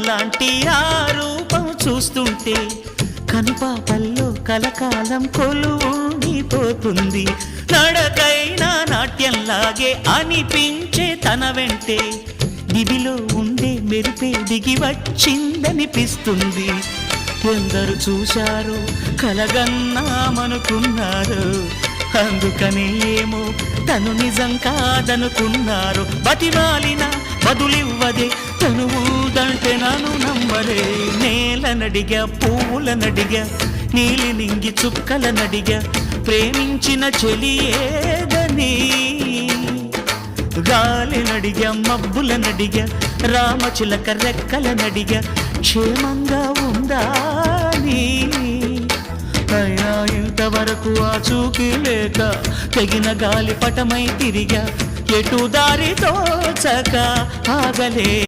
లాంటి ఆ రూపం చూస్తుంటే కనుపాపల్లో కలకాలం కొలువుండిపోతుంది. నడకైనా నాట్యంలాగే అనిపించే తన వెంటే దివిలో ఉండే మెరిపే దిగి వచ్చిందనిపిస్తుంది. ఎందరు చూశారు కలగన్నామనుకున్నారు, అందుకనే ఏమో తను నిజం కాదనుకున్నారు. బతిమాలిన బదులివ్వదే తను ఊదంటే నన్ను నమ్మలే. నేలనడిగా పువ్వులనడిగా నీలి నింగి చుక్కలనడిగా ప్రేమించిన చెలియేదని. గాలినడిగా మబ్బులనడిగా రామచిలక రెక్కలనడిగా క్షేమంగా ఉందా నీ. అయినా ఇంతవరకు ఆ చూకి లేక తెగిన గాలి పటమై తిరిగా ఎటు దారి తోచక ఆగలే.